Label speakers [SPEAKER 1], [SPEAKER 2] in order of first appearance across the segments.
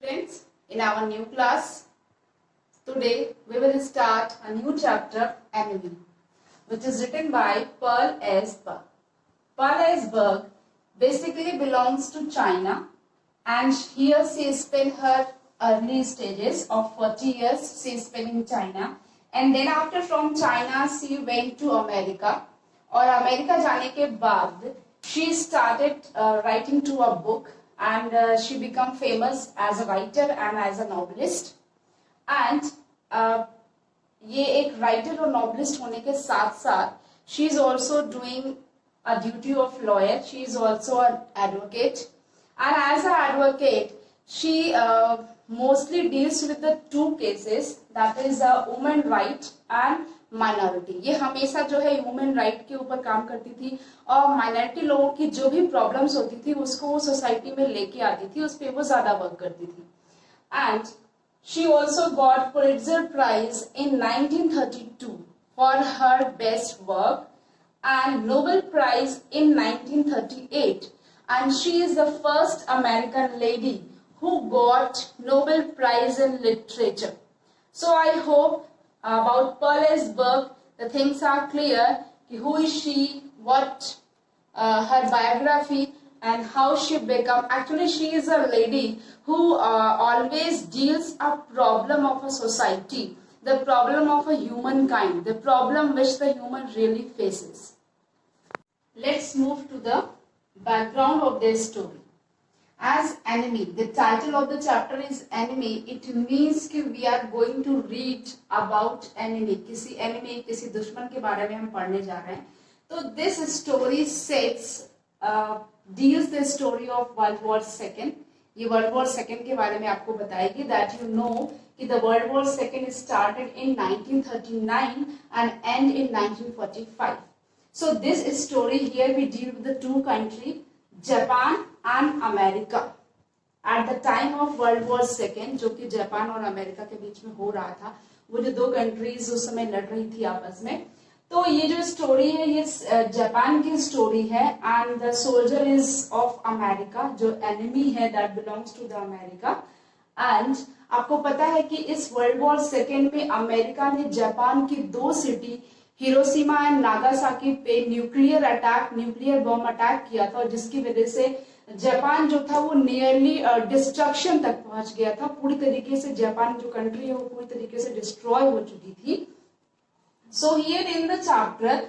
[SPEAKER 1] Students, in our new class, today we will start a new chapter, Enemy, which is written by Pearl S. Berg. Pearl S. Berg basically belongs to China, and here she spent her early stages of 40 years she spent in China, and then after from China she went to America, और America जाने के बाद she started writing to a book, and she became famous as a writer and as a novelist. And ये एक writer और novelist होने के साथ साथ she is also doing a duty of lawyer. She is also an advocate, and as an advocate she mostly deals with the two cases, that is women right and minority. ये हमेशा जो है human right के ऊपर काम करती थी और माइनॉरिटी लोगों की जो भी प्रॉब्लम्स होती थी उसको वो सोसाइटी में लेके आती थी, उस पर वो ज्यादा वर्क करती थी. And she also got Pulitzer prize in 1932 for her best work and Nobel Prize in 1938, and she is the first American lady who got Nobel Prize in Literature. So I hope about Pearl S. Berg the things are clear. Who is she, what her biography, and how she become. Actually she is a lady who always deals a problem of a society, the problem of a humankind, the problem which the human really faces. Let's move to the background of their story. As enemy, the title of the chapter is enemy. It means कि we are going to read about enemy. किसी enemy, किसी दुश्मन के बारे में हम पढ़ने जा रहे हैं. तो this story sets deals the story of World War II. ये World War II के बारे में आपको बताएगी. That you know कि the World War II started in 1939 and end in 1945. So this story here we deal with the two countries, Japan and America. At the time of World War II, जो कि Japan और America के बीच में हो रहा था, वो जो दो कंट्रीज उस समय लड़ रही थी आपस में. तो ये जो स्टोरी है ये जापान की स्टोरी है, and the soldier is of America, जो एनिमी है that belongs to the America. And आपको पता है कि इस वर्ल्ड वॉर सेकेंड में अमेरिका ने जापान की दो सिटी हिरोशिमा एंड नागासाकी पे nuclear attack, nuclear bomb attack किया था, और जिसकी वजह से जापान जो था वो नियरली डिस्ट्रक्शन तक पहुंच गया था. पूरी तरीके से जापान जो कंट्री है वो पूरी तरीके से डिस्ट्रॉय हो चुकी थी. So here in the chapter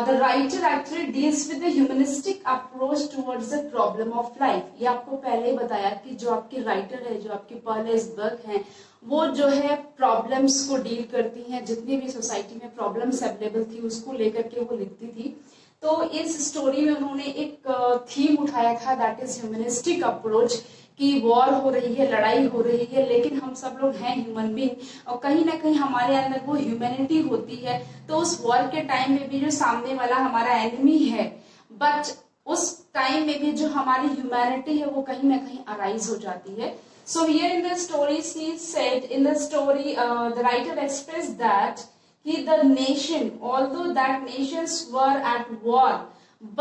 [SPEAKER 1] the writer actually deals with the humanistic approach towards the problem of life. ये आपको पहले ही बताया कि जो आपकी राइटर है, जो आपकी पर्ल एस बर्ग हैं, वो जो है प्रॉब्लम्स को डील करती हैं. जितनी भी सोसाइटी में प्रॉब्लम्स अवेलेबल थी उसको लेकर के वो लिखती थी. तो इस स्टोरी में उन्होंने एक थीम उठाया था, दैट इज ह्यूमनिस्टिक अप्रोच, कि वॉर हो रही है, लड़ाई हो रही है, लेकिन हम सब लोग हैं ह्यूमन बीइंग, और कहीं ना कहीं हमारे अंदर वो ह्यूमैनिटी होती है. तो उस वॉर के टाइम में भी जो सामने वाला हमारा एनिमी है, बट उस टाइम में भी जो हमारी ह्यूमैनिटी है वो कहीं ना कहीं अराइज हो जाती है. So here in the story, she said in the story, the writer expressed that the nation, although that nations were at war,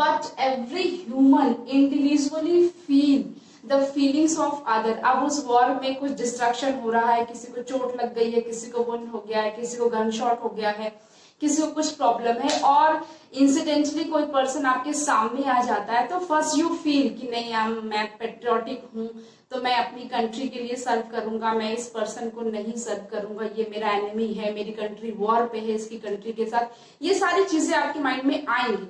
[SPEAKER 1] but every human individually feel the feelings of other. अब उस war में कुछ destruction हो रहा है, किसी को चोट लग गई है, किसी को वुंड हो गया है, किसी को गन शॉट हो गया है, किसी को कुछ प्रॉब्लम है, और इंसिडेंटली कोई पर्सन आपके सामने आ जाता है, तो फर्स्ट यू फील कि नहीं मैं पेट्रियोटिक हूँ, तो मैं अपनी कंट्री के लिए सर्व करूंगा, मैं इस पर्सन को नहीं सर्व करूंगा, ये मेरा एनिमी है, मेरी कंट्री वॉर पे है इसकी कंट्री के साथ. ये सारी चीजें आपके माइंड में आएंगी,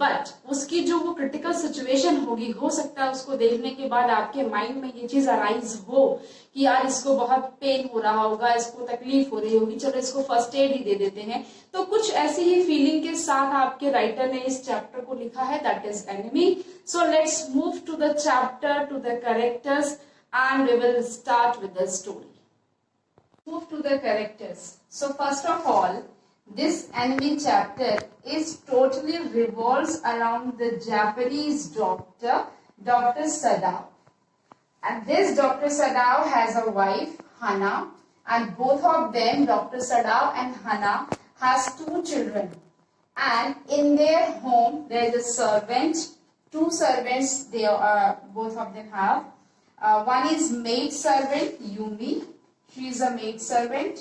[SPEAKER 1] बट उसकी जो वो क्रिटिकल सिचुएशन होगी, हो सकता है उसको देखने के बाद आपके माइंड में ये चीज अराइज हो कि यार इसको बहुत पेन हो रहा होगा, इसको तकलीफ हो रही होगी, चलो इसको फर्स्ट एड ही दे देते हैं. तो कुछ ऐसी ही फीलिंग के साथ आपके राइटर ने इस चैप्टर को लिखा है, that is enemy. So let's move to the chapter, to the characters, and we will start with the story. Move to the characters. So first of all, this enemy chapter is totally revolves around the Japanese doctor, Dr. Sadao. And this Dr. Sadao has a wife, Hana, and both of them, Dr. Sadao and Hana, has two children. And in their home, there is a servant, two servants, both of them have. One is maid servant Yumi. She is a maid servant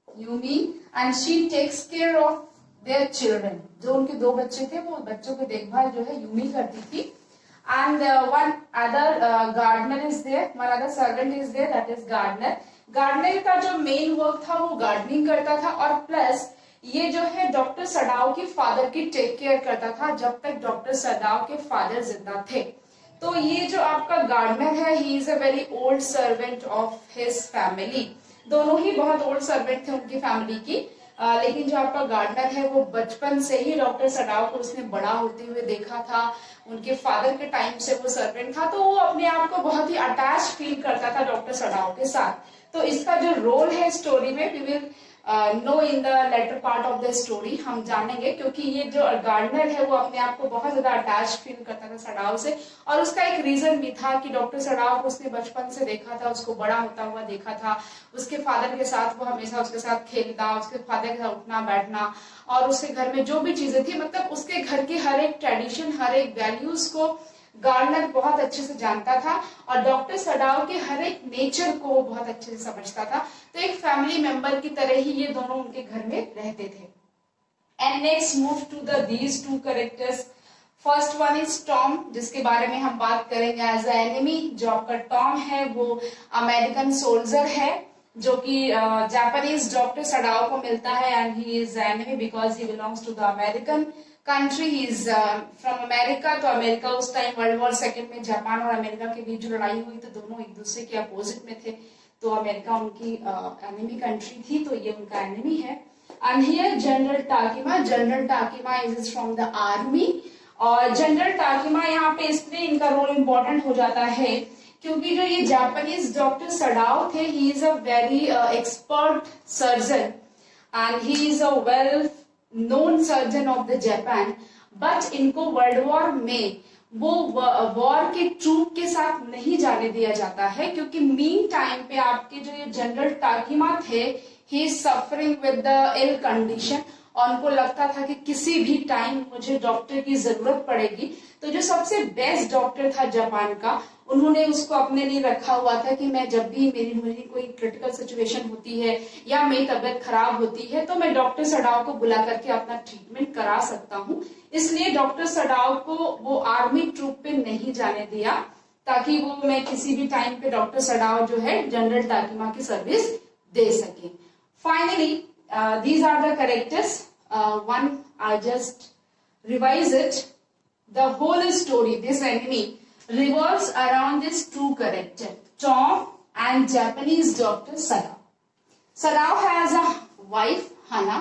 [SPEAKER 1] Yumi, and she takes care of their children. जो उनके दो बच्चे थे वो बच्चों की देखभाल जो है यूमी करती थी. And one other gardener is there, one other servant is there, that is gardener. Gardener का जो मेन वर्क था वो गार्डनिंग करता था, और प्लस ये जो है डॉक्टर सडाव की फादर की टेक केयर करता था जब तक डॉक्टर सडाव के फादर जिंदा थे. तो ये जो आपका गार्डनर है, he is a very old servant of his family. दोनों ही बहुत ओल्ड सर्वेंट थे उनकी फैमिली की, लेकिन जो आपका गार्डनर है वो बचपन से ही डॉक्टर सडाव को उसने बड़ा होते हुए देखा था. उनके फादर के टाइम से वो सर्वेंट था, तो वो अपने आप को बहुत ही अटैच फील करता था डॉक्टर सडाव के साथ. तो इसका जो रोल है स्टोरी में, we will know in the later part of the story, हम जानेंगे, क्योंकि ये जो गार्डनर है वो अपने आप को बहुत ज्यादा अटैच फील करता था सडाव से. और उसका एक रीजन भी था कि डॉक्टर सडाव को उसने बचपन से देखा था, उसको बड़ा होता हुआ देखा था. उसके फादर के साथ वो हमेशा उसके साथ खेलता, उसके फादर के साथ उठना बैठना, और उसके घर में जो भी चीजें थी, मतलब उसके घर की हर एक ट्रेडिशन, हर एक वैल्यूज को गार्डनर बहुत अच्छे से जानता था, और डॉक्टर सडाव के हर एक नेचर को वो बहुत अच्छे से समझता था. तो एक फैमिली मेंबर की तरह ही ये दोनों उनके घर में रहते थे. And next move to the these two characters. First one is Tom, जिसके बारे में हम बात करेंगे एज अ एनिमी. जो आपका टॉम है वो अमेरिकन सोल्जर है, जो कि जापानीज डॉक्टर सडाव को मिलता है, and he is enemy because he belongs to the American country. He is from America. तो अमेरिका उस टाइम वर्ल्ड वॉर सेकेंड में जापान और अमेरिका के बीच जो लड़ाई हुई, तो दोनों एक दूसरे के अपोजिट में थे, तो अमेरिका उनकी एनिमी कंट्री थी, तो ये उनका एनिमी है. And here general Takima. General Takima is from the army, और जनरल टाकिमा यहाँ पे इसलिए इनका रोल इम्पोर्टेंट हो जाता है क्योंकि जो ये जापानीज डॉक्टर सडाव थे, he is a very expert surgeon, and he is a well known surgeon of the Japan. But इनको वर्ल्ड वॉर में वो वॉर के ट्रूप के साथ नहीं जाने दिया जाता है, क्योंकि मीन टाइम पे आपके जो ये जनरल टाकिमा थे, he is suffering with the ill condition, और उनको लगता था कि किसी भी टाइम मुझे डॉक्टर की जरूरत पड़ेगी. तो जो सबसे बेस्ट डॉक्टर था जापान का, उन्होंने उसको अपने लिए रखा हुआ था कि मैं जब भी मेरी कोई क्रिटिकल सिचुएशन होती है या मेरी तबीयत खराब होती है, तो मैं डॉक्टर सडाव को बुला करके अपना ट्रीटमेंट करा सकता हूँ. इसलिए डॉक्टर सडाव को वो आर्मी ट्रूप पे नहीं जाने दिया, ताकि वो मैं किसी भी टाइम पे डॉक्टर सडाव जो है जनरल टाकिमा की सर्विस दे सके. Finally these are the characters. One, I just revise it. The whole story, this enemy, revolves around this two character, Tom and Japanese doctor Sadaw. Sadaw has a wife, Hana.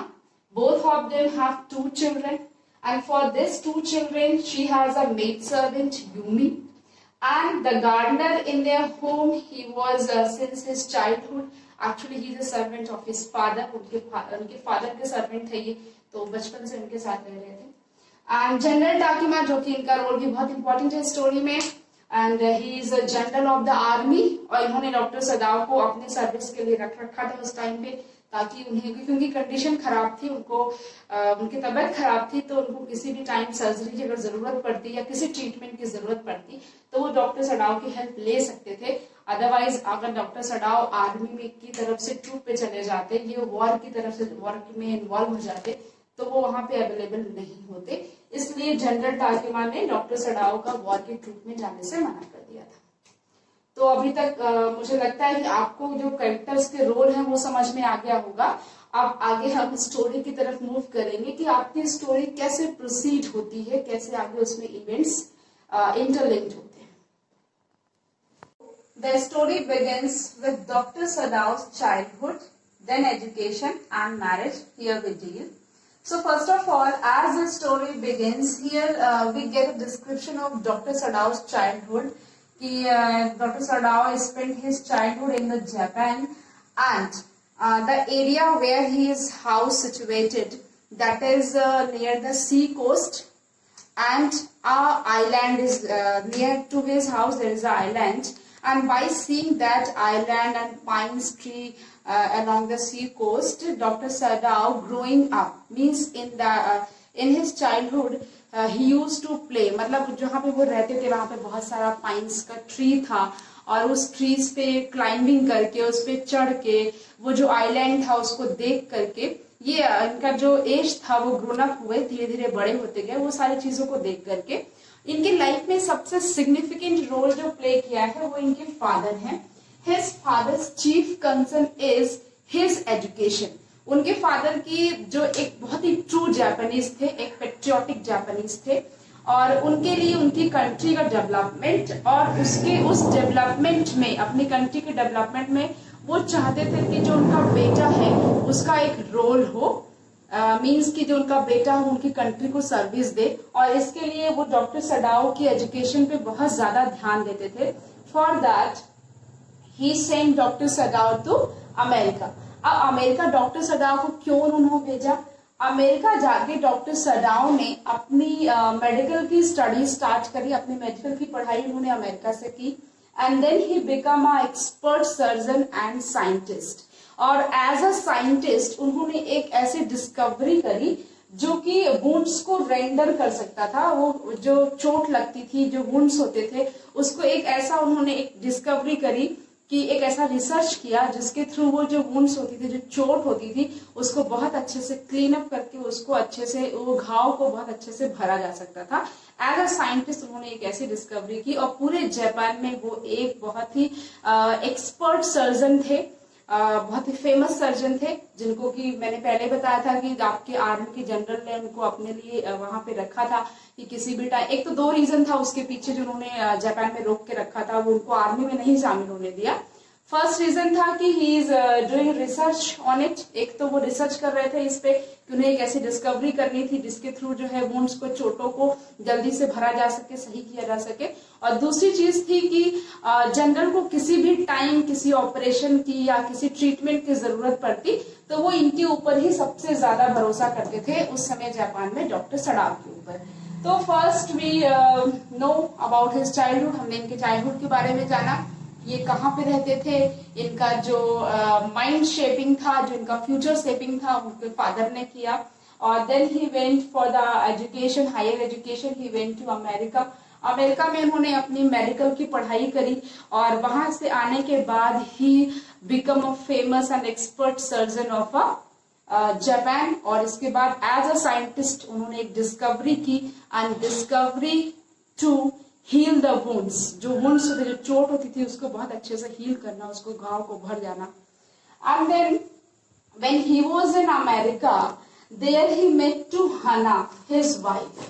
[SPEAKER 1] Both of them have two children, and for these two children, she has a maid servant, Yumi. And the gardener in their home, he was since his childhood. Actually, he is a servant of his father. उनके father के servant थे ये, तो बचपन से उनके साथ रह रहे थे. एंड जनरल टाकिमा, जो कि इनका रोल भी बहुत इंपॉर्टेंट है स्टोरी में, and he is a general of the army, और इन्होंने डॉक्टर सदाव को अपने सर्विस के लिए रखा था उस टाइम पे, ताकि उन्हें, क्योंकि उनकी कंडीशन खराब थी, उनको उनकी तबीयत खराब थी, तो उनको किसी भी टाइम सर्जरी की अगर जरूरत पड़ती या किसी ट्रीटमेंट की जरूरत पड़ती, तो वो डॉक्टर सडाव की हेल्प ले सकते थे. अदरवाइज अगर डॉक्टर सडाव आर्मी में की तरफ से ट्रूप पे चले जाते, ये वॉर की तरफ से वॉर में इन्वॉल्व हो जाते, तो वो वहां पे अवेलेबल नहीं होते. इसलिए जनरल टाकिमा ने डॉक्टर सडाव का वॉर के ट्रूप में जाने से मना कर दिया था. तो अभी तक मुझे लगता है कि आपको जो कैरेक्टर्स के रोल हैं वो समझ में आ गया होगा. अब आगे हम स्टोरी की तरफ मूव करेंगे कि आपकी स्टोरी कैसे प्रोसीड होती है, कैसे आगे उसमें इवेंट्स इंटरलिंक्ड होते हैं. The story begins with Dr. Sadaw's childhood, then education and marriage. Here we deal. So first of all, as the story begins, here we get a description of Dr. Sadaw's childhood. Dr. Sadaw spent his childhood in the Japan, and the area where his house situated, that is near the sea coast, and a island is near to his house. There is an island. And by seeing that island and pine tree along the sea coast, Dr. Sadaw growing up, means in his childhood, he use to play, मतलब जहाँ पे वो रहते थे वहां पे बहुत सारा पाइन्स का ट्री था और उस ट्रीज पे क्लाइंबिंग करके उस पे चढ़ के वो जो आइलैंड था उसको देख करके ये इनका जो एज था वो ग्रोन अप हुए, धीरे धीरे बड़े होते गए। वो सारी चीजों को देख करके इनके लाइफ में सबसे सिग्निफिकेंट रोल जो प्ले किया है वो इनके फादर हैं। His father's chief concern is his education. उनके फादर की जो एक बहुत ही ट्रू जापानीज थे, एक पेट्रियोटिक जापानीज थे और उनके लिए उनकी कंट्री का डेवलपमेंट और उसके उस डेवलपमेंट में, अपनी कंट्री के डेवलपमेंट में वो चाहते थे कि जो उनका बेटा है उसका एक रोल हो, मीन्स कि जो उनका बेटा हो उनकी कंट्री को सर्विस दे। और इसके लिए वो डॉक्टर सडाओ की एजुकेशन पे बहुत ज्यादा ध्यान देते थे। For that he sent doctor Sadao to America. अब अमेरिका डॉक्टर सडाओ को क्यों उन्होंने भेजा? अमेरिका जाके डॉक्टर सडाओ ने अपनी मेडिकल की स्टडी स्टार्ट करी, अपनी मेडिकल की पढ़ाई उन्होंने अमेरिका से की and then he become a expert surgeon and scientist. और एज अ साइंटिस्ट उन्होंने एक ऐसी डिस्कवरी करी जो कि वुंड्स को रेंडर कर सकता था। वो जो चोट लगती थी, जो वुंड्स होते थे, उसको एक ऐसा उन्होंने एक डिस्कवरी करी कि एक ऐसा रिसर्च किया जिसके थ्रू वो जो वुंड्स होती थी, जो चोट होती थी, उसको बहुत अच्छे से क्लीन अप करके उसको अच्छे से, वो घाव को बहुत अच्छे से भरा जा सकता था। एज अ साइंटिस्ट उन्होंने एक ऐसी डिस्कवरी की और पूरे जापान में वो एक बहुत ही एक्सपर्ट सर्जन थे, बहुत ही फेमस सर्जन थे, जिनको कि मैंने पहले बताया था कि आपके आर्मी के जनरल ने उनको अपने लिए वहां पे रखा था कि किसी भी टाइम, एक तो दो रीजन था उसके पीछे जो उन्होंने जापान में रोक के रखा था, वो उनको आर्मी में नहीं शामिल होने दिया। फर्स्ट रीजन था कि he is doing research on it. एक तो वो रिसर्च कर रहे थे इस पे कि उन्हें एक ऐसी डिस्कवरी करनी थी जिसके थ्रू जो है वुंड्स को, चोटों को जल्दी से भरा जा सके, सही किया जा सके। और दूसरी चीज थी कि जनरल को किसी भी टाइम किसी ऑपरेशन की या किसी ट्रीटमेंट की जरूरत पड़ती तो वो इनके ऊपर ही सबसे ज्यादा भरोसा करते थे उस समय जापान में, डॉक्टर सडाओ के ऊपर। तो first we know about his childhood. हमने इनके चाइल्डहुड के बारे में जाना, ये कहाँ पे रहते थे, इनका जो माइंड शेपिंग था, जो इनका फ्यूचर शेपिंग था, उनके फादर ने किया। और then he went for the education, higher education, he went to America. America में उन्होंने अपनी मेडिकल की पढ़ाई करी और वहां से आने के बाद ही become a famous and expert surgeon of Japan. और इसके बाद एज अ साइंटिस्ट उन्होंने एक डिस्कवरी की and discovery to heal the wounds. जो वुंड्स होते, जो चोट होती थी, उसको बहुत अच्छे से हील करना, उसको घाव को भर जाना। And then when he was in America there he met to Hana his wife.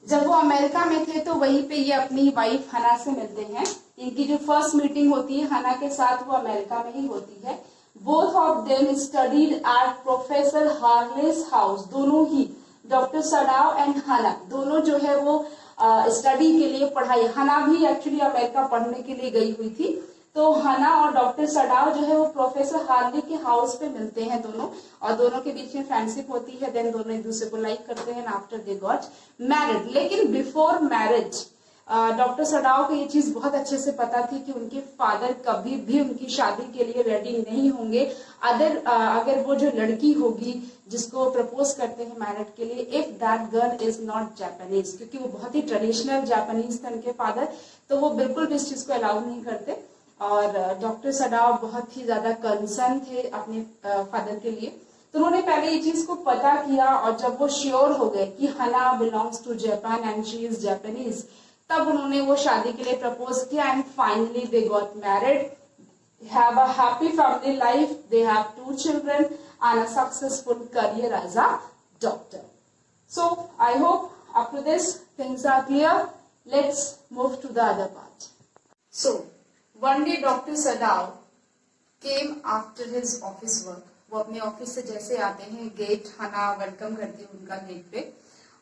[SPEAKER 1] जब वो अमेरिका में थे तो वहीं पे ये अपनी वाइफ हना से मिलते हैं। इनकी जो फर्स्ट मीटिंग होती है हना के साथ वो अमेरिका में ही होती है। Both of them studied at professor Harless house. दोनों ही, डॉक्टर सडाओ एंड हना, दोनों जो है वो स्टडी के लिए पढ़ाई, हना भी एक्चुअली अमेरिका पढ़ने के लिए गई हुई थी। तो हना और डॉक्टर सडाओ जो है वो प्रोफेसर हार्ले के हाउस पे मिलते हैं दोनों, और दोनों के बीच में फ्रेंडशिप होती है। देन दोनों एक दूसरे को लाइक करते हैं, आफ्टर दे गॉट मैरिड। लेकिन बिफोर मैरिज डॉक्टर सडाओ को ये चीज बहुत अच्छे से पता थी कि उनके फादर कभी भी उनकी शादी के लिए रेडी नहीं होंगे अगर वो जो लड़की होगी जिसको प्रपोज करते हैं मैरिड के लिए, if that girl is not Japanese, क्योंकि वो बहुत ही ट्रेडिशनल जापानीज थे उनके फादर, तो वो बिल्कुल भी इस चीज को अलाउ नहीं करते। और डॉक्टर सडाओ बहुत ही ज्यादा कंसर्न थे अपने फादर के लिए, तो उन्होंने पहले ये चीज को पता किया। और जब वो श्योर हो गए कि Hana belongs to Japan and she is Japanese, तब उन्होंने वो शादी के लिए प्रपोज किया and finally they got married, have a happy family life, they have 2 children and a successful career as a doctor. So I hope up to this things are clear. Let's move to the other part. So one day Dr. Sadao came after his office work. वो अपने office से जैसे आते हैं, gate हना welcome करती है उनका गेट पे।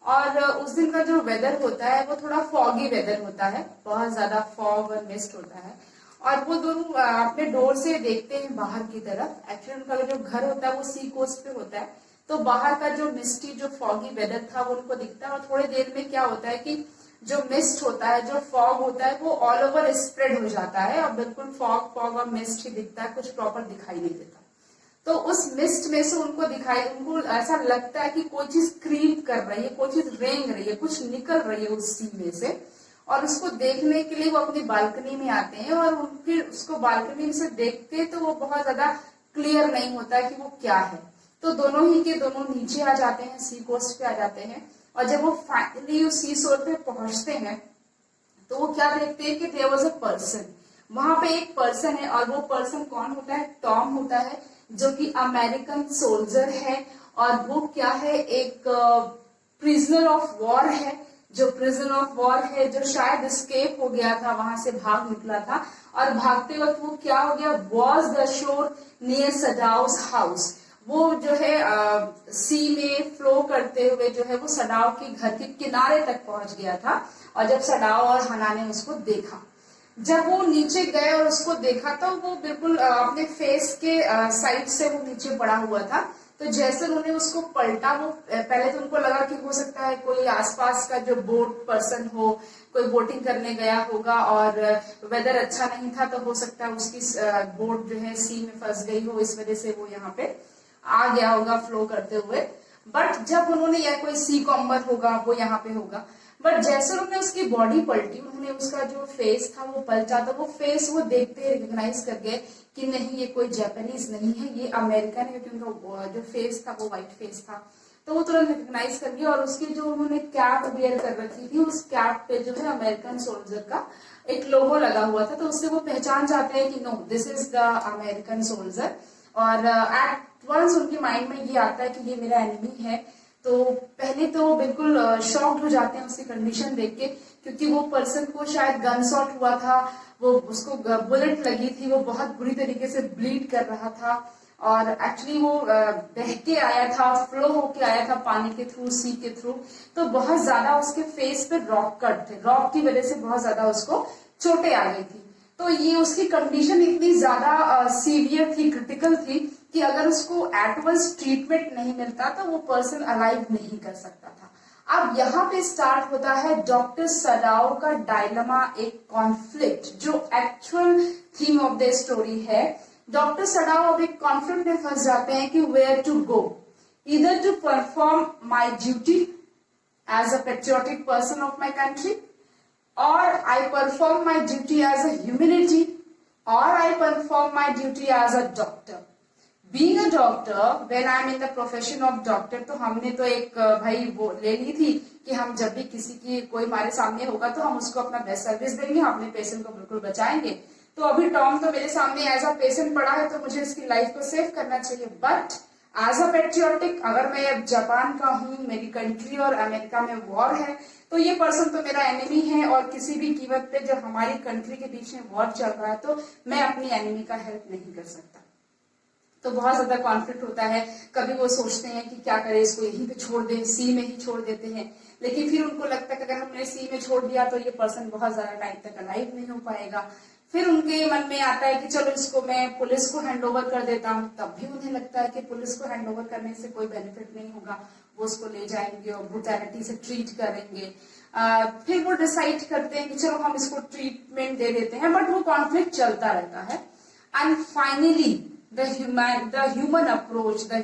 [SPEAKER 1] और उस दिन का जो वेदर होता है वो थोड़ा फॉगी वेदर होता है, बहुत ज्यादा फॉग और मिस्ट होता है। और वो दोनों अपने डोर से देखते हैं बाहर की तरफ। एक्चुअली उनका जो घर होता है वो सी कोस्ट पे होता है, तो बाहर का जो मिस्टी, जो फॉगी वेदर था वो उनको दिखता है। और थोड़ी देर में क्या होता है कि जो मिस्ट होता है, जो फॉग होता है, वो ऑल ओवर स्प्रेड हो जाता है और बिल्कुल फॉग और मिस्ट ही दिखता है, कुछ प्रॉपर दिखाई नहीं देता। तो उस मिस्ट में से उनको ऐसा लगता है कि कोई चीज क्रीप कर रही है, कोई चीज रेंग रही है, कुछ निकल रही है उस सी में से, और उसको देखने के लिए वो अपनी बालकनी में आते हैं, और फिर उसको बालकनी से देखते हैं तो वो बहुत ज्यादा क्लियर नहीं होता है कि वो क्या है। तो दोनों ही के दोनों नीचे आ जाते हैं, सी कोस्ट पे आ जाते हैं, और जब वो फाइनली उस सी शोर पे पहुंचते हैं तो वो क्या देखते हैं कि देयर वाज अ पर्सन, वहां पे एक पर्सन है, और वो पर्सन कौन होता है? टॉम होता है, जो कि अमेरिकन सोल्जर है, और वो क्या है? एक प्रिजनर ऑफ वॉर है, जो प्रिजनर ऑफ वॉर है, जो शायद स्केप हो गया था, वहां से भाग निकला था, और भागते वक्त वो क्या हो गया? Was the shore near Sadao's house, वो जो है सी में फ्लो करते हुए जो है वो सडाव के घर के किनारे तक पहुंच गया था। और जब सडाव और हना ने उसको देखा, जब वो नीचे गए और उसको देखा तो वो बिल्कुल अपने फेस के साइड से वो नीचे पड़ा हुआ था। तो जैसे उन्होंने उसको पलटा, वो पहले तो उनको लगा कि हो सकता है कोई आसपास का जो बोट पर्सन हो, कोई बोटिंग करने गया होगा और वेदर अच्छा नहीं था, तो हो सकता है उसकी बोट जो है सी में फंस गई हो, इस वजह से वो यहाँ पे आ गया होगा फ्लो करते हुए। बट जब उन्होंने, या कोई सी कॉम्बर होगा वो यहाँ पे होगा, बट जैसे उन्होंने उसकी बॉडी पलटी, उन्होंने उसका जो फेस था वो पलटा, तो वो फेस वो देखते रिकॉग्नाइज कर गए कि नहीं ये कोई जापानीज नहीं है, ये अमेरिकन है, क्योंकि उनका जो फेस था वो व्हाइट फेस था। तो वो तुरंत रिकॉग्नाइज कर गया, और उसकी जो उन्होंने कैप वेयर कर रखी थी, उस कैप पे जो है अमेरिकन सोल्जर का एक लोगो लगा हुआ था, तो उससे वो पहचान जाते हैं कि no this is the American soldier. और एट वंस उनके माइंड में ये आता है कि ये मेरा एनिमी है। तो पहले तो वो बिल्कुल शॉक्ड हो जाते हैं उसकी कंडीशन देख के, क्योंकि वो पर्सन को शायद गन शॉट हुआ था, वो उसको बुलेट लगी थी, वो बहुत बुरी तरीके से ब्लीड कर रहा था, और एक्चुअली वो बह के आया था, फ्लो होके आया था पानी के थ्रू, सी के थ्रू। तो बहुत ज्यादा उसके फेस पे रॉक कट थे, रॉक की वजह से बहुत ज्यादा उसको चोटें आ गई थी। तो ये उसकी कंडीशन इतनी ज्यादा सीवियर थी, क्रिटिकल थी, कि अगर उसको एट वंस ट्रीटमेंट नहीं मिलता तो वो पर्सन अलाइव नहीं कर सकता था। अब यहाँ पे स्टार्ट होता है डॉक्टर सडाओ का डायलमा, एक कॉन्फ्लिक्ट, जो actual theme of the story है। डॉक्टर सडाओ अब एक कॉन्फ्लिक्ट में फंस जाते हैं कि वेयर टू गो, इधर to perform my duty as a patriotic person of my country, or I perform my duty as a humanity, or I perform my duty as a doctor. Being a doctor, when I am in the profession of doctor, तो हमने तो एक भाई वो ले ली थी कि हम जब भी किसी की कोई हमारे सामने होगा तो हम उसको अपना बेस्ट सर्विस देंगे, हम अपने पेशेंट को बिल्कुल बचाएंगे। तो अभी टॉम तो मेरे सामने एज अ पेशेंट पड़ा है, तो मुझे इसकी लाइफ को सेव करना चाहिए। बट एज अ पेट्रियोटिक, अगर मैं जापान का हूँ, मेरी कंट्री और अमेरिका में वॉर है, तो ये पर्सन तो मेरा एनिमी है, और किसी भी कीमत पे जब हमारी कंट्री के बीच में वॉर चल रहा है तो मैं अपनी एनिमी का हेल्प नहीं कर सकता। तो बहुत ज्यादा कॉन्फ्लिक्ट होता है। कभी वो सोचते हैं कि क्या करें, इसको यहीं पे छोड़ दें, सी में ही छोड़ देते हैं, लेकिन फिर उनको लगता है कि अगर हमने सी में छोड़ दिया तो ये पर्सन बहुत ज्यादा टाइम तक अलाइव नहीं हो पाएगा। फिर उनके मन में आता है कि चलो इसको मैं पुलिस को हैंड ओवर कर देता हूँ। तब भी उन्हें लगता है कि पुलिस को हैंड ओवर करने से कोई बेनिफिट नहीं होगा, वो उसको ले जाएंगे और ब्रुटैलिटी से ट्रीट करेंगे। फिर वो डिसाइड करते हैं कि चलो हम इसको ट्रीटमेंट दे देते हैं, बट वो कॉन्फ्लिक्ट चलता रहता है। And finally the human approach, the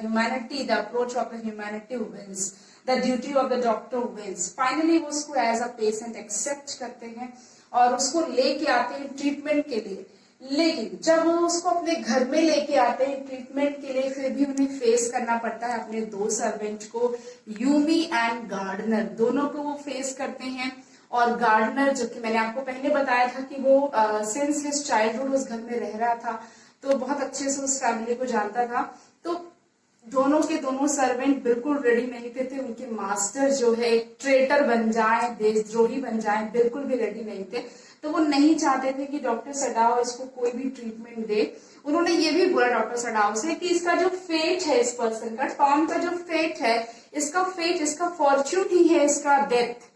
[SPEAKER 1] approach of the humanity wins, the duty of the doctor wins. Finally वो उसको as a patient accept करते हैं और उसको लेके आते हैं ट्रीटमेंट के लिए। लेकिन जब वो उसको अपने घर में लेके आते हैं ट्रीटमेंट के लिए, फिर भी उन्हें फेस करना पड़ता है अपने दो सर्वेंट को, यूमी एंड गार्डनर, दोनों को वो फेस करते हैं। और गार्डनर, जो कि मैंने आपको पहले बताया था कि वो सिंस हिज चाइल्डहुड उस घर में रह रहा था, तो बहुत अच्छे से उस फैमिली को जानता था। तो दोनों के दोनों सर्वेंट बिल्कुल रेडी नहीं थे, उनके मास्टर जो है एक ट्रेटर बन जाए, देशद्रोही बन जाए, बिल्कुल भी रेडी नहीं थे। तो वो नहीं चाहते थे कि डॉक्टर सडाओ इसको कोई भी ट्रीटमेंट दे। उन्होंने ये भी बोला डॉक्टर सडाओ से कि इसका जो फेट है, इस पर्सन का, टॉम का जो फेट है, इसका फेट, इसका फॉर्च्यून ही है इसका डेथ।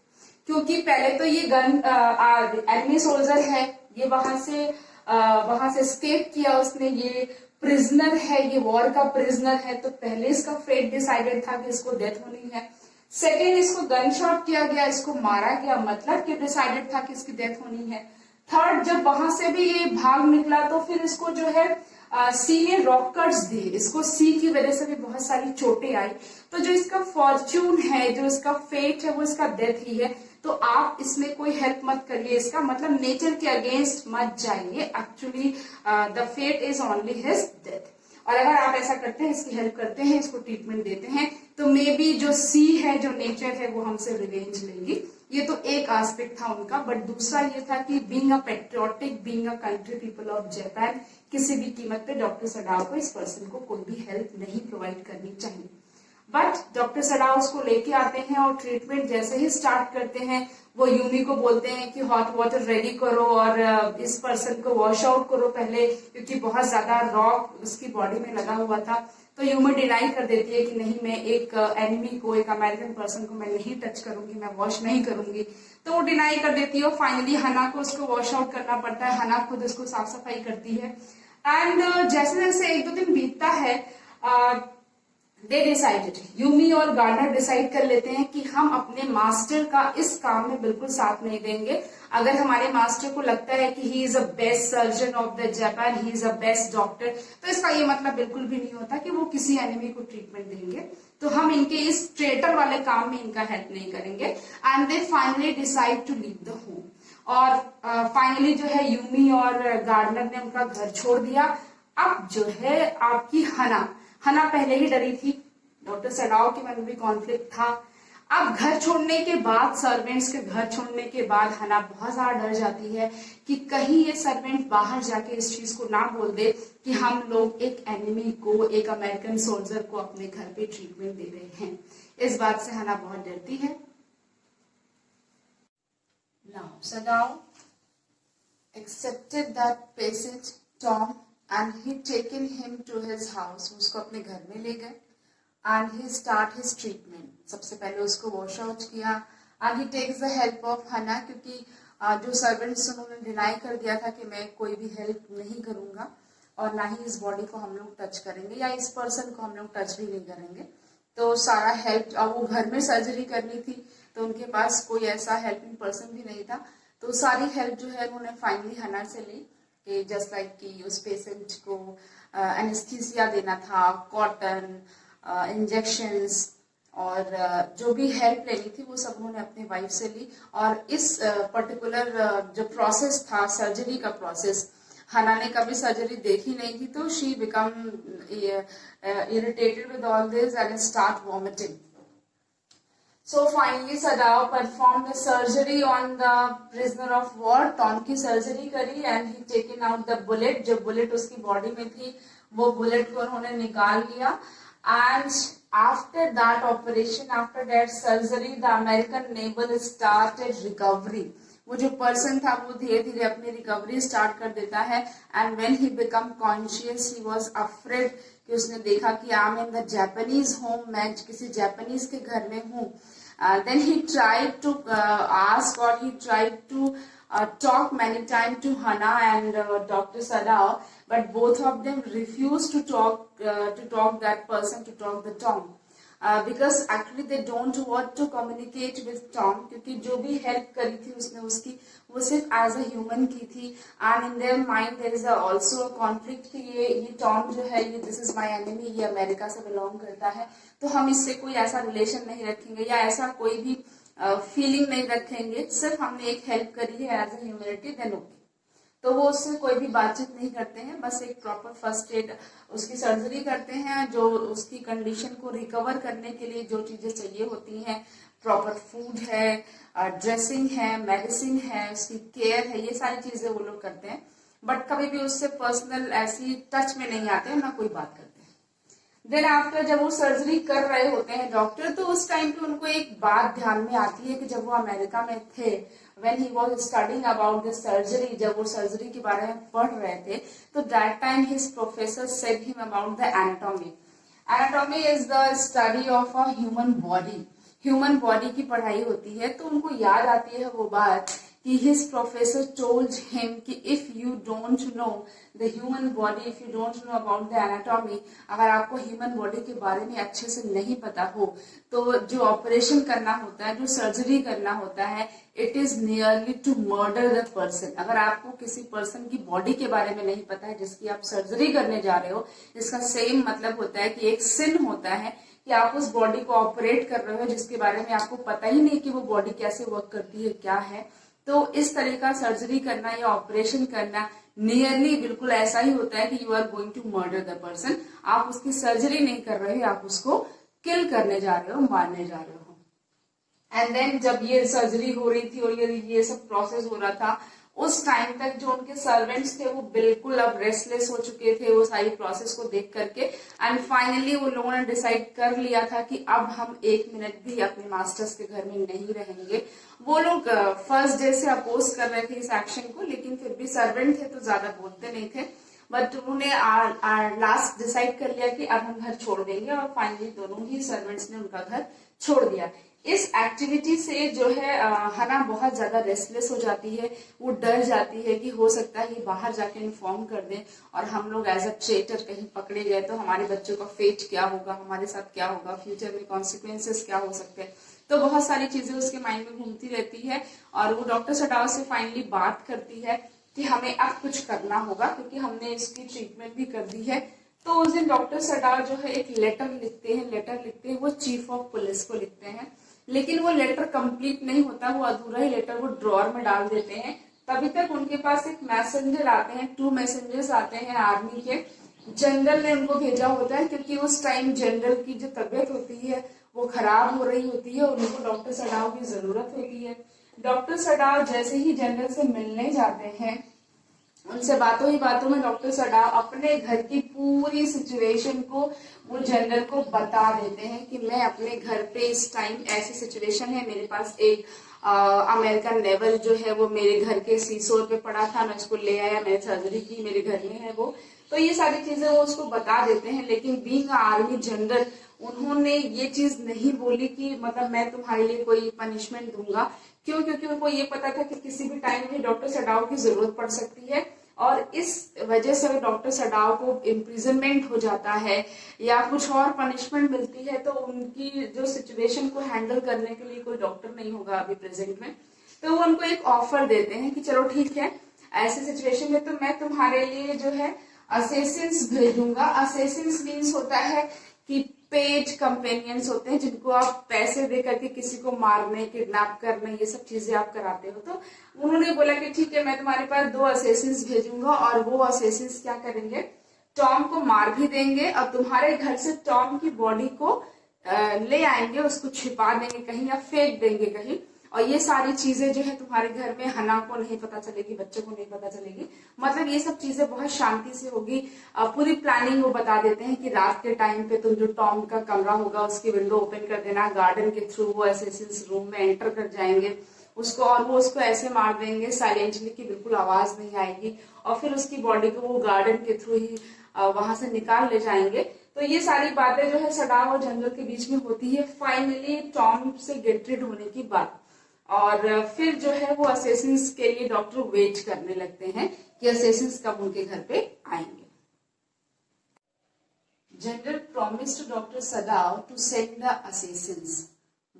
[SPEAKER 1] क्योंकि पहले तो ये एनिमी सोल्जर है, ये वहां से एस्केप किया उसने, ये प्रिजनर है, ये वॉर का प्रिजनर है, तो पहले इसका फेट डिसाइडेड था कि इसको डेथ होनी है। सेकेंड, इसको गन शॉट किया गया, इसको मारा गया, मतलब कि डिसाइडेड था कि इसकी डेथ होनी है। थर्ड, जब वहां से भी ये भाग निकला तो फिर इसको जो है सी ने रॉक कट्स दिए, इसको सी की वजह से भी बहुत सारी चोटें आई, तो जो इसका फॉर्च्यून है, जो इसका फेट है, वो इसका डेथ ही है। तो आप इसमें कोई हेल्प मत करिए, इसका मतलब नेचर के अगेंस्ट मत जाइए। Actually the fate is only his death. और अगर आप ऐसा करते हैं, इसकी हेल्प करते हैं, इसको ट्रीटमेंट देते हैं, तो मे बी जो सी है, जो नेचर है, वो हमसे रिवेंज लेंगी। ये तो एक एस्पेक्ट था उनका। बट दूसरा ये था कि being a patriotic, being a country people of Japan, किसी भी कीमत पे डॉक्टर सडाओ को, इस पर्सन को कोई भी हेल्प नहीं प्रोवाइड करनी चाहिए। बट डॉक्टर सडाओ उसको लेके आते हैं और ट्रीटमेंट जैसे ही स्टार्ट करते हैं, वो यूमी को बोलते हैं कि हॉट वाटर रेडी करो और इस पर्सन को वॉश आउट करो पहले, क्योंकि बहुत ज्यादा रॉक उसकी बॉडी में लगा हुआ था। तो यूमी डिनाई कर देती है कि नहीं, मैं एक एनिमी को, एक अमेरिकन पर्सन को मैं नहीं टच करूंगी, मैं वॉश नहीं करूंगी। तो वो डिनाई कर देती है और फाइनली हना को उसको वॉश आउट करना पड़ता है। हना खुद उसको साफ सफाई करती है। एंड जैसे जैसे एक दो दिन बीतता है, दे डिसाइडेड, यूमी और गार्डनर डिसाइड कर लेते हैं कि हम अपने मास्टर का इस काम में बिल्कुल साथ नहीं देंगे। अगर हमारे मास्टर को लगता है कि he is a best surgeon of the Japan, he is a best doctor, तो इसका ये मतलब बिल्कुल भी नहीं होता कि वो किसी एनिमी को ट्रीटमेंट देंगे। तो हम इनके इस ट्रेटर वाले काम में इनका हेल्प नहीं करेंगे। And they finally decide to leave the home. और फाइनली जो है, यूमी और गार्डनर ने उनका घर छोड़ दिया। अब जो है आपकी हना पहले ही डरी थी, डॉक्टर सडाओ के मन में भी कॉन्फ्लिक्ट था। अब घर छोड़ने के बाद, सर्वेंट्स के घर छोड़ने के बाद हना बहुत ज्यादा डर जाती है कि कहीं ये सर्वेंट बाहर जाके इस चीज को ना बोल दे कि हम लोग एक एनिमी को, एक अमेरिकन सोल्जर को अपने घर पे ट्रीटमेंट दे रहे हैं। इस बात से हना बहुत डरती है। Now Sadao accepted that patient Tom and he taken him to his house. उसको अपने घर में ले गए and he start his treatment. सबसे पहले उसको वॉश आउट किया and he takes the help of हना, क्योंकि जो सर्वेंट्स उन्होंने डिनाई कर दिया था कि मैं कोई भी हेल्प नहीं करूंगा और ना ही इस बॉडी को हम लोग टच करेंगे या इस पर्सन को हम लोग टच भी नहीं करेंगे। तो सारा हेल्प, अब वो घर में सर्जरी करनी थी तो उनके पास कोई ऐसा हेल्पिंग पर्सन भी नहीं था। तो सारी हेल्प जो है उन्होंने फाइनली हना से ली कि जस्ट लाइक कि उस पेशेंट को एनेस्थीसिया देना था, कॉटन, इंजेक्शंस और जो भी हेल्प लेनी थी वो सब उन्होंने अपनी वाइफ से ली। और इस पर्टिकुलर जो प्रोसेस था, सर्जरी का प्रोसेस, हना ने कभी सर्जरी देखी नहीं थी, तो she become irritated with all this and start vomiting. So finally Sadao performed the surgery on the prisoner of war. Tom की सर्जरी करी and he taken out the bullet. जो बुलेट उसकी बॉडी में थी वो बुलेट को उन्होंने निकाल लिया। And after that operation, after that surgery, the American naval started recovery. वो जो पर्सन था वो धीरे धीरे अपनी रिकवरी स्टार्ट कर देता है। And when he become conscious he was afraid, कि उसने देखा कि I am in the Japanese home, मैं किसी जापानीज के घर में हूँ। Then he tried to ask और he tried to talk many times to Hana and Dr. Sadao, but both of them refused to talk that person, to talk the Tom. Because actually they don't want to communicate with Tom, क्योंकि जो भी help करी थी उसने उसकी, वो सिर्फ as a human की थी। And in their mind there is also a conflict कि ये टॉम जो है, ये दिस इज माय एनिमी, ये अमेरिका से बिलोंग करता है, तो हम इससे कोई ऐसा रिलेशन नहीं रखेंगे या ऐसा कोई भी फीलिंग नहीं रखेंगे, सिर्फ हमने एक हेल्प करी है as a humanity, then okay. तो वो उससे कोई भी बातचीत नहीं करते हैं, बस एक प्रॉपर फर्स्ट एड उसकी सर्जरी करते हैं, जो उसकी कंडीशन को रिकवर करने के लिए जो चीजें चाहिए होती हैं, प्रॉपर फूड है, ड्रेसिंग है, मेडिसिन है, उसकी केयर है, ये सारी चीजें वो लोग करते हैं। बट कभी भी उससे पर्सनल ऐसी टच में नहीं आते हैं, ना कोई बात करते हैं। देन आफ्टर जब वो सर्जरी कर रहे होते हैं डॉक्टर, तो उस टाइम पे उनको एक बात ध्यान में आती है कि जब वो अमेरिका में थे, when he was studying about the surgery, जब वो सर्जरी के बारे में पढ़ रहे थे, तो that time his professor said him about the anatomy. Anatomy is the study of a human body. Human body की पढ़ाई होती है, तो उनको याद आती है वो बात कि his professor told him कि if you don't know the human body, if you don't know about the anatomy, अगर आपको ह्यूमन बॉडी के बारे में अच्छे से नहीं पता हो तो जो ऑपरेशन करना होता है, जो सर्जरी करना होता है, it is nearly to murder the person. अगर आपको किसी पर्सन की बॉडी के बारे में नहीं पता है जिसकी आप सर्जरी करने जा रहे हो, इसका सेम मतलब होता है कि एक सिन होता है कि आप उस बॉडी को ऑपरेट कर रहे हो जिसके बारे में आपको पता ही नहीं कि वो बॉडी कैसे वर्क करती है, क्या है। तो इस तरह का सर्जरी करना या ऑपरेशन करना नियरली बिल्कुल ऐसा ही होता है कि you are going to murder the person. आप उसकी सर्जरी नहीं कर रहे हो, आप उसको किल करने जा रहे हो, मारने जा रहे हो। एंड देन जब ये सर्जरी हो रही थी और ये सब प्रोसेस हो रहा था, उस टाइम तक जो उनके सर्वेंट्स थे वो बिल्कुल अब रेस्टलेस हो चुके थे वो सारी प्रोसेस को देख करके। एंड फाइनली वो लोगों ने डिसाइड कर लिया था कि अब हम 1 मिनट भी अपने मास्टर्स के घर में नहीं रहेंगे। वो लोग फर्स्ट डे से अपोज कर रहे थे इस एक्शन को, लेकिन फिर भी सर्वेंट थे तो ज्यादा बोलते नहीं थे। बट उन्होंने लास्ट डिसाइड कर लिया कि अब हम घर छोड़ देंगे और फाइनली दोनों ही सर्वेंट्स ने उनका घर छोड़ दिया। इस एक्टिविटी से जो है हना बहुत ज्यादा रेस्टलेस हो जाती है, वो डर जाती है कि हो सकता है ये बाहर जाके इन्फॉर्म कर दें और हम लोग एज अ ट्रेटर कहीं पकड़े गए तो हमारे बच्चों का फेट क्या होगा, हमारे साथ क्या होगा, फ्यूचर में कॉन्सिक्वेंसेस क्या हो सकते हैं। तो बहुत सारी चीजें उसके माइंड में घूमती रहती है और वो डॉक्टर सडाव से फाइनली बात करती है कि हमें अब कुछ करना होगा क्योंकि हमने इसकी ट्रीटमेंट भी कर दी है। तो उस दिन डॉक्टर सडाव जो है एक लेटर लिखते हैं, वो चीफ ऑफ पुलिस को लिखते हैं, लेकिन वो लेटर कंप्लीट नहीं होता, वो अधूरा ही लेटर वो ड्रॉर में डाल देते हैं। तभी तक उनके पास एक मैसेंजर आते हैं, 2 मैसेंजर्स आते हैं आर्मी के। जनरल ने उनको भेजा होता है क्योंकि उस टाइम जनरल की जो तबीयत होती है वो खराब हो रही होती है, उनको डॉक्टर सडाव की जरूरत होती है। डॉक्टर सडाव जैसे ही जनरल से मिलने जाते हैं, उनसे बातों ही बातों में डॉक्टर सडाव अपने घर की पूरी सिचुएशन को वो जनरल को बता देते हैं कि मैं अपने घर पे इस टाइम ऐसी सिचुएशन है, मेरे पास एक अमेरिकन नेवल जो है वो मेरे घर के सीसोर पे पड़ा था, मैं उसको ले आया, मैंने सर्जरी की, मेरे घर में है वो। तो ये सारी चीजें वो उसको बता देते हैं, लेकिन बीइंग आर्मी जनरल उन्होंने ये चीज नहीं बोली कि मतलब मैं तुम्हारे लिए कोई पनिशमेंट दूंगा। क्यों? क्योंकि उनको ये पता था कि किसी भी टाइम में डॉक्टर सडाव की जरूरत पड़ सकती है और इस वजह से अगर डॉक्टर सडाव को इम्प्रिजनमेंट हो जाता है या कुछ और पनिशमेंट मिलती है तो उनकी जो सिचुएशन को हैंडल करने के लिए कोई डॉक्टर नहीं होगा अभी प्रेजेंट में। तो वो उनको एक ऑफर देते हैं कि चलो ठीक है, ऐसी सिचुएशन में तो मैं तुम्हारे लिए जो है असेसिन्स भेजूंगा। असेसिन्स मीन्स होता है कि पेड कंपेनियंस होते हैं जिनको आप पैसे दे करके किसी को मारने, किडनैप करने, ये सब चीजें आप कराते हो। तो उन्होंने बोला कि ठीक है, मैं तुम्हारे पास 2 असेसिन्स भेजूंगा और वो असेसिन्स क्या करेंगे, टॉम को मार भी देंगे और तुम्हारे घर से टॉम की बॉडी को ले आएंगे, उसको छिपा देंगे कहीं या फेंक देंगे कहीं। और ये सारी चीजें जो है तुम्हारे घर में हना को नहीं पता चलेगी, बच्चों को नहीं पता चलेगी। मतलब ये सब चीजें बहुत शांति से होगी। पूरी प्लानिंग वो बता देते हैं कि रात के टाइम पे तुम जो टॉम का कमरा होगा उसकी विंडो ओपन कर देना, गार्डन के थ्रू वो असेसिन्स रूम में एंटर कर जाएंगे उसको, और वो उसको ऐसे मार देंगे साइलेंटली कि बिल्कुल आवाज नहीं आएगी, और फिर उसकी बॉडी को वो गार्डन के थ्रू ही वहां से निकाल ले जाएंगे। तो ये सारी बातें जो है सडाव और जनरल के बीच में होती है फाइनली टॉम से गेट रिड होने की बात। और फिर जो है वो असेसिन्स के लिए डॉक्टर वेट करने लगते हैं कि असेसिन्स कब उनके घर पे आएंगे। General promised doctor Sadao to send the assassins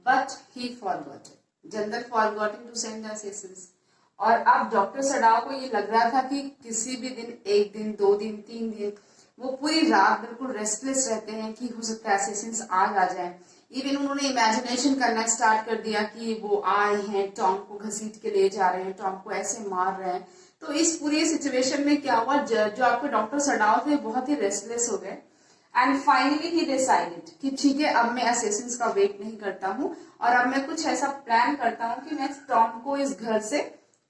[SPEAKER 1] but he forgot it. General forgetting to send the assassins. और अब डॉक्टर सडाव को ये लग रहा था कि किसी भी दिन, 1 दिन, 2 दिन, 3 दिन, वो पूरी रात बिल्कुल रेस्टलेस रहते हैं कि हो सकता है असेसिन्स आज आ जाए। इवन उन्होंने इमेजिनेशन करना स्टार्ट कर दिया कि वो आए हैं, टॉम को घसीट के ले जा रहे हैं, टॉम को ऐसे मार रहे हैं। तो इस पूरी सिचुएशन में क्या हुआ, जो आपके डॉक्टर सडाव थे बहुत ही रेस्टलेस हो गए। एंड फाइनली ही डिसाइडेड कि ठीक है, अब मैं असेसिन्स का वेट नहीं करता हूँ और अब मैं कुछ ऐसा प्लान करता हूँ कि मैं टॉम को इस घर से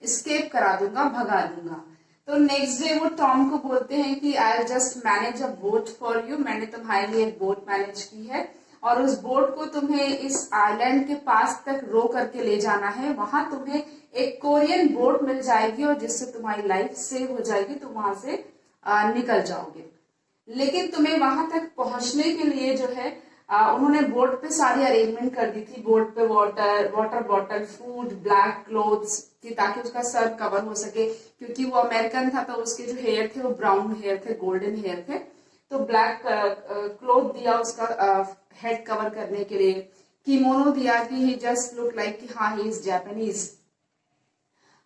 [SPEAKER 1] एस्केप करा दूंगा, भगा दूंगा। तो नेक्स्ट डे वो टॉम को बोलते हैं कि I just manage a boat for you, मैंने तुम्हारे लिए एक बोट मैनेज की है और उस बोट को तुम्हें इस आइलैंड के पास तक रो करके ले जाना है। वहां तुम्हें एक कोरियन बोट मिल जाएगी और जिससे तुम्हारी लाइफ सेव हो जाएगी, तुम वहां से निकल जाओगे। लेकिन तुम्हें वहां तक पहुंचने के लिए जो है उन्होंने बोर्ड पे सारी अरेंजमेंट कर दी थी, बोर्ड पे water bottle, food, black clothes, कि ताकि उसका सर कवर हो सके, क्योंकि वो अमेरिकन था तो उसके जो हेयर थे वो ब्राउन हेयर थे, गोल्डन हेयर थे, तो ब्लैक क्लोथ दिया उसका हेड कवर करने के लिए, किमोनो दिया कि ही जस्ट लुक लाइक कि हाँ he is Japanese,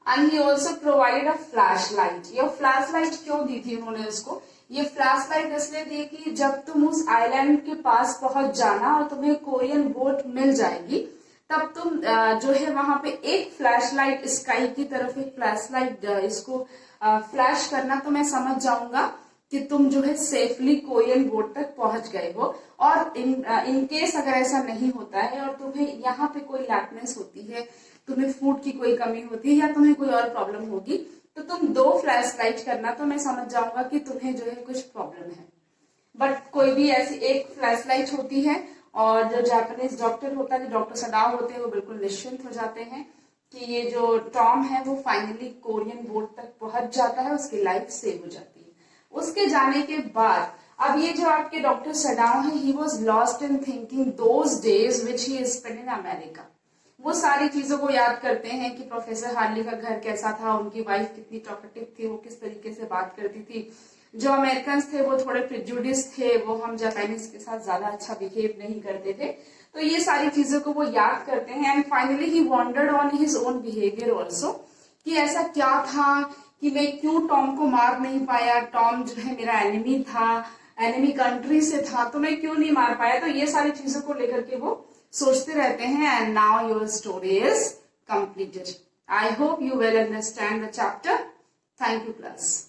[SPEAKER 1] and he also provide a flash light. ये फ्लैश लाइट क्यों दी थी उन्होंने उसको? ये फ्लैश लाइट इसलिए दी कि जब तुम उस आइलैंड के पास पहुंच जाना और तुम्हें कोरियन बोट मिल जाएगी, तब तुम जो है वहां पे एक फ्लैश लाइट, स्काई की तरफ एक फ्लैश लाइट इसको फ्लैश करना, तो मैं समझ जाऊंगा कि तुम जो है सेफली कोरियन बोट तक पहुंच गए हो। और इन केस अगर ऐसा नहीं होता है और तुम्हें यहाँ पे कोई लैकनेस होती है, तुम्हें फूड की कोई कमी होती है या तुम्हें कोई और प्रॉब्लम होगी, तो तुम 2 फ्लैश लाइट करना, तो मैं समझ जाऊंगा कि तुम्हें जो है कुछ प्रॉब्लम है। बट कोई भी ऐसी एक फ्लैश लाइट होती है, और जो जापानीज डॉक्टर होता है, जो डॉक्टर सडाओ होते हैं, वो बिल्कुल निश्चिंत हो जाते हैं कि ये जो टॉम है वो फाइनली कोरियन बोर्ड तक पहुंच जाता है, उसकी लाइफ सेव हो जाती है। उसके जाने के बाद अब ये जो आपके डॉक्टर सडाओ है, he was lost in thinking those days which he spend in America. वो सारी चीजों को याद करते हैं कि प्रोफेसर हार्ली का घर कैसा था, उनकी वाइफ कितनी टॉकेटिव थी, वो किस तरीके से बात करती थी, जो अमेरिकन थे वो थोड़े प्रिजुडिस थे, वो हम जापानीज के साथ ज्यादा अच्छा बिहेव नहीं करते थे, तो ये सारी चीजों को वो याद करते हैं। And finally he wandered on his own behaviour also, कि ऐसा क्या था कि मैं क्यों टॉम को मार नहीं पाया, टॉम जो है मेरा एनिमी था, एनिमी कंट्री से था, तो मैं क्यों नहीं मार पाया, तो ये सारी चीजों को लेकर के वो सोचते रहते हैं। And now your story is completed. I hope you will understand the chapter. Thank you class.